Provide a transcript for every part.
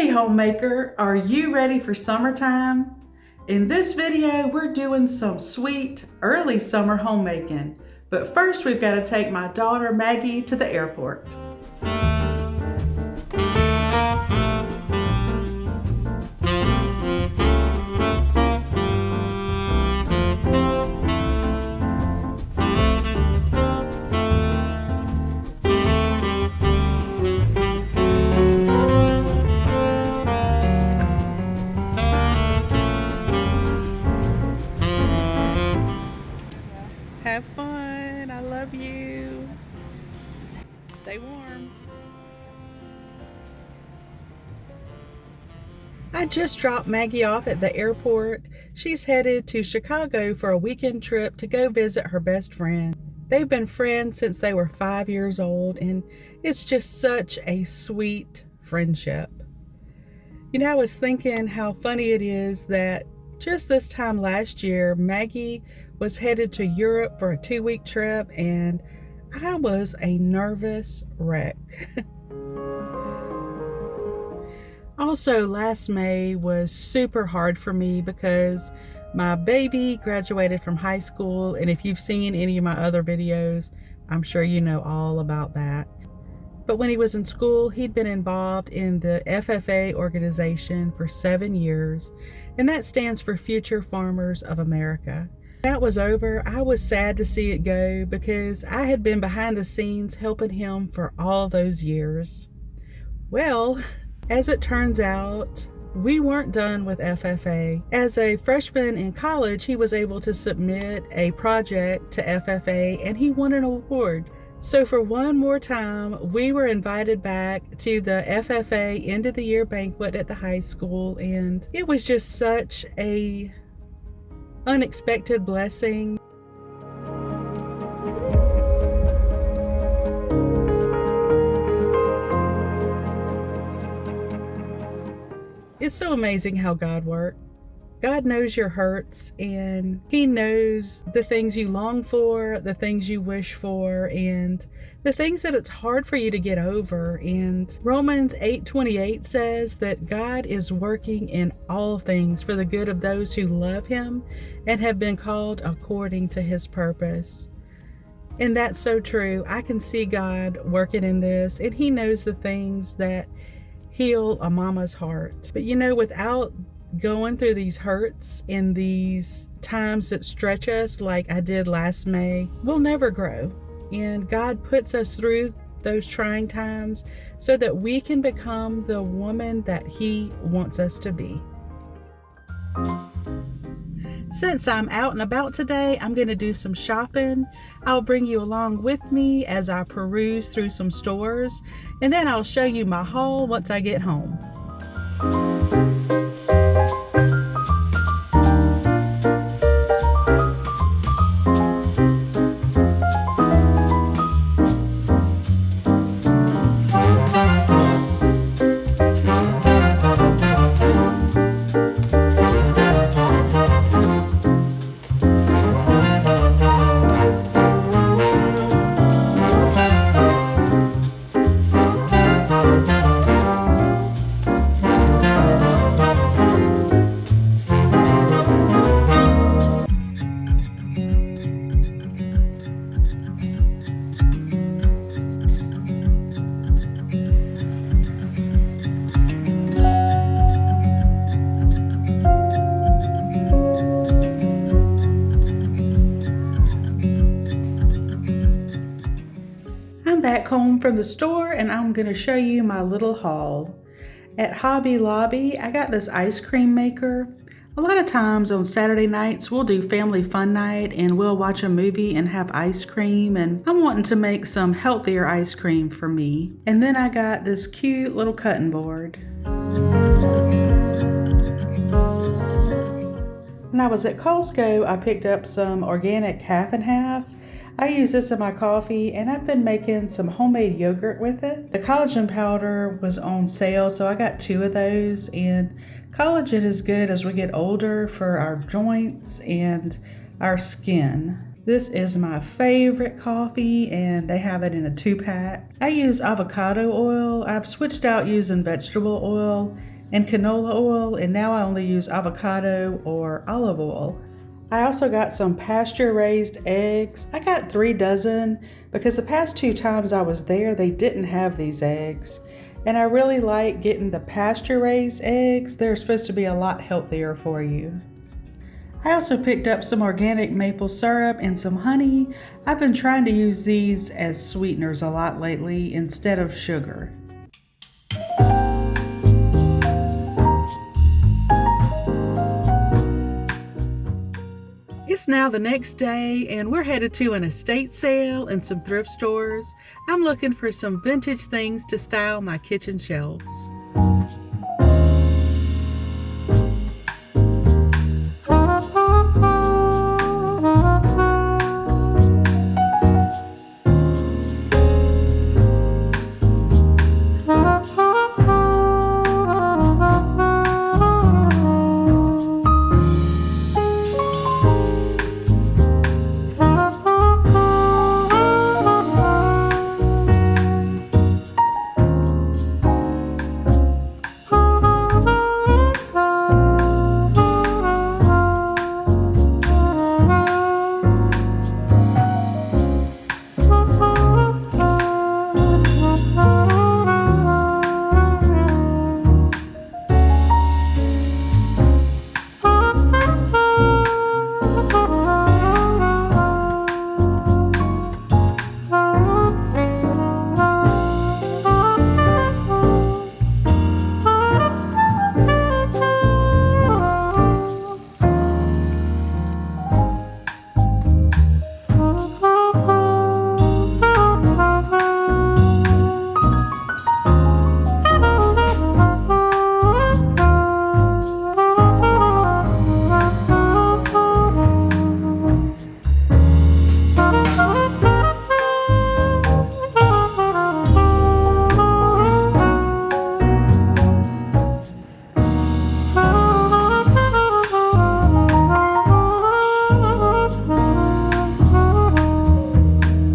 Hey homemaker, are you ready for summertime? In this video, we're doing some sweet early summer homemaking. But first we've got to take my daughter Maggie to the airport. Have fun. I love you. Stay warm. I just dropped Maggie off at the airport. She's headed to Chicago for a weekend trip to go visit her best friend. They've been friends since they were 5 years old, and it's just such a sweet friendship. You know, I was thinking how funny it is that just this time last year, Maggie was headed to Europe for a 2-week trip, and I was a nervous wreck. Also, last May was super hard for me because my baby graduated from high school, and if you've seen any of my other videos, I'm sure you know all about that. But when he was in school, he'd been involved in the FFA organization for 7 years, and that stands for Future Farmers of America. That was over. I was sad to see it go because I had been behind the scenes helping him for all those years. Well, as it turns out, we weren't done with FFA. As a freshman in college, he was able to submit a project to FFA and he won an award. So for one more time, we were invited back to the FFA end of the year banquet at the high school, and it was just such a unexpected blessing. It's so amazing how God works. God knows your hurts, and He knows the things you long for, the things you wish for, and the things that it's hard for you to get over. And Romans 8:28 says that God is working in all things for the good of those who love Him and have been called according to His purpose. And that's so true. I can see God working in this, and He knows the things that heal a mama's heart. But you know, without going through these hurts in these times that stretch us like I did last May, we'll never grow. And God puts us through those trying times so that we can become the woman that He wants us to be. Since I'm out and about today, I'm going to do some shopping. I'll bring you along with me as I peruse through some stores, and then I'll show you my haul once I get home. Back home from the store, and I'm going to show you my little haul. At Hobby Lobby, I got this ice cream maker. A lot of times on Saturday nights, we'll do family fun night and we'll watch a movie and have ice cream, and I'm wanting to make some healthier ice cream for me. And then I got this cute little cutting board. When I was at Costco, I picked up some organic half and half. I use this in my coffee, and I've been making some homemade yogurt with it. The collagen powder was on sale, so I got 2 of those, and collagen is good as we get older for our joints and our skin. This is my favorite coffee, and they have it in a 2-pack. I use avocado oil. I've switched out using vegetable oil, and canola oil, and now I only use avocado or olive oil. I also got some pasture-raised eggs. I got 3 dozen because the past 2 times I was there, they didn't have these eggs. And I really like getting the pasture-raised eggs. They're supposed to be a lot healthier for you. I also picked up some organic maple syrup and some honey. I've been trying to use these as sweeteners a lot lately instead of sugar. It's now the next day and we're headed to an estate sale and some thrift stores. I'm looking for some vintage things to style my kitchen shelves.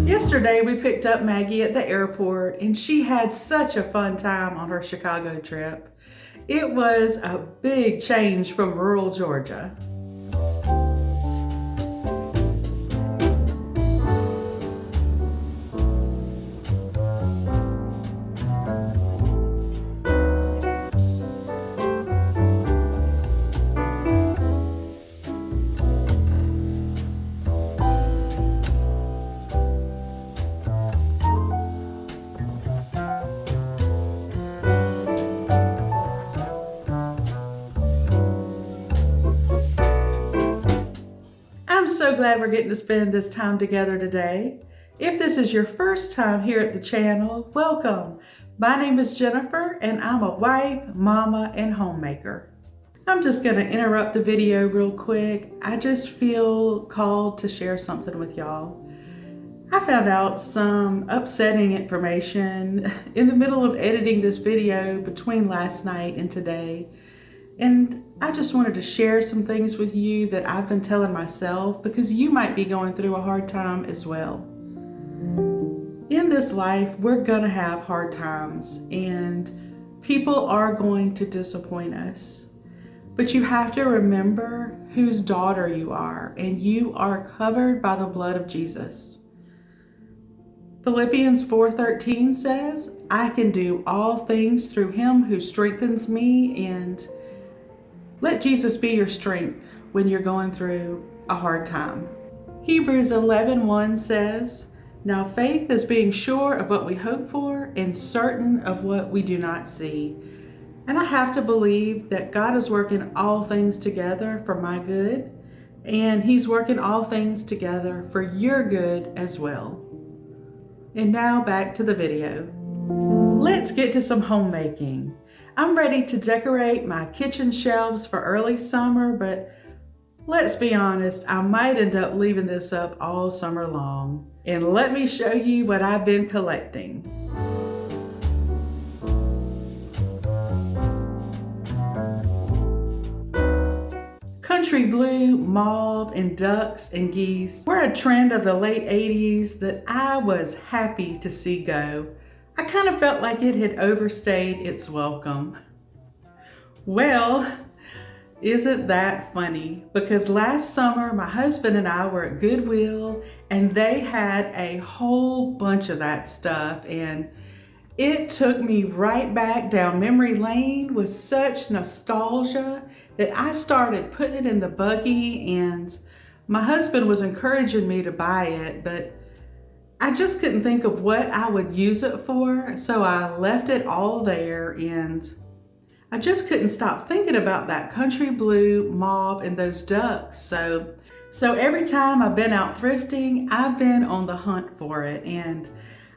Yesterday we picked up Maggie at the airport and she had such a fun time on her Chicago trip. It was a big change from rural Georgia. I'm so glad we're getting to spend this time together today. If this is your first time here at the channel, welcome. My name is Jennifer and I'm a wife, mama, and homemaker. I'm just gonna interrupt the video real quick. I just feel called to share something with y'all. I found out some upsetting information in the middle of editing this video between last night and today. And I just wanted to share some things with you that I've been telling myself because you might be going through a hard time as well. In this life, we're gonna have hard times and people are going to disappoint us. But you have to remember whose daughter you are, and you are covered by the blood of Jesus. Philippians 4:13 says, I can do all things through him who strengthens me, and let Jesus be your strength when you're going through a hard time. Hebrews 11:1 says, now faith is being sure of what we hope for and certain of what we do not see. And I have to believe that God is working all things together for my good, and he's working all things together for your good as well. And now back to the video. Let's get to some homemaking. I'm ready to decorate my kitchen shelves for early summer, but let's be honest, I might end up leaving this up all summer long. And let me show you what I've been collecting. Country blue, mauve, and ducks and geese were a trend of the late 80s that I was happy to see go. I kind of felt like it had overstayed its welcome. Well, isn't that funny? Because last summer, my husband and I were at Goodwill and they had a whole bunch of that stuff, and it took me right back down memory lane with such nostalgia that I started putting it in the buggy, and my husband was encouraging me to buy it, but I just couldn't think of what I would use it for, so I left it all there, and I just couldn't stop thinking about that country blue, mauve, and those ducks. So every time I've been out thrifting, I've been on the hunt for it, and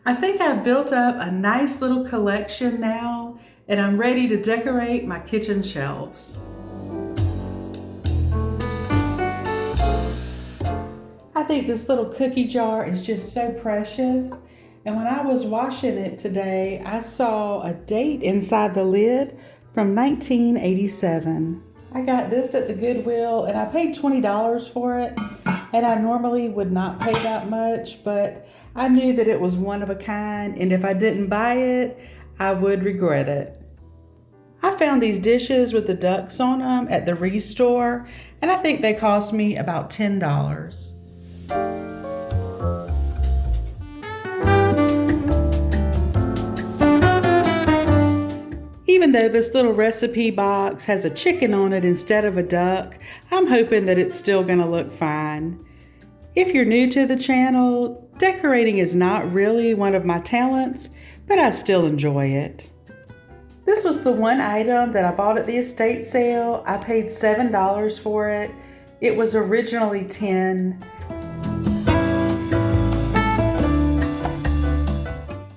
I think I've built up a nice little collection now, and I'm ready to decorate my kitchen shelves. I think this little cookie jar is just so precious, and when I was washing it today, I saw a date inside the lid from 1987. I got this at the Goodwill and I paid $20 for it, and I normally would not pay that much, but I knew that it was one of a kind, and if I didn't buy it, I would regret it. I found these dishes with the ducks on them at the Restore, and I think they cost me about $10. Even though this little recipe box has a chicken on it instead of a duck, I'm hoping that it's still gonna look fine. If you're new to the channel, decorating is not really one of my talents, but I still enjoy it. This was the one item that I bought at the estate sale. I paid $7 for it. It was originally $10.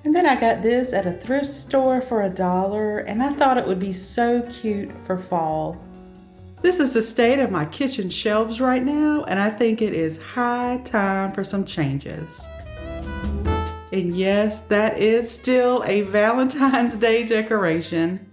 And then I got this at a thrift store for $1, and I thought it would be so cute for fall. This is the state of my kitchen shelves right now, and I think it is high time for some changes. And yes, that is still a Valentine's Day decoration.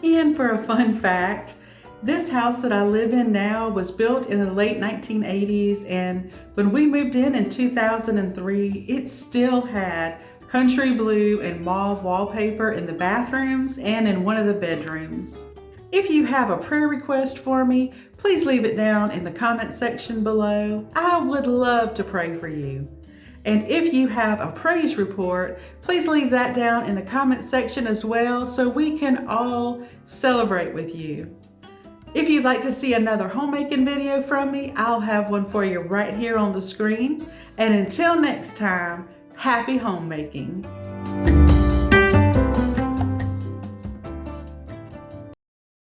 And for a fun fact, this house that I live in now was built in the late 1980s, and when we moved in 2003, it still had country blue and mauve wallpaper in the bathrooms and in one of the bedrooms. If you have a prayer request for me, please leave it down in the comment section below. I would love to pray for you. And if you have a praise report, please leave that down in the comment section as well, so we can all celebrate with you. If you'd like to see another homemaking video from me, I'll have one for you right here on the screen. And until next time, happy homemaking.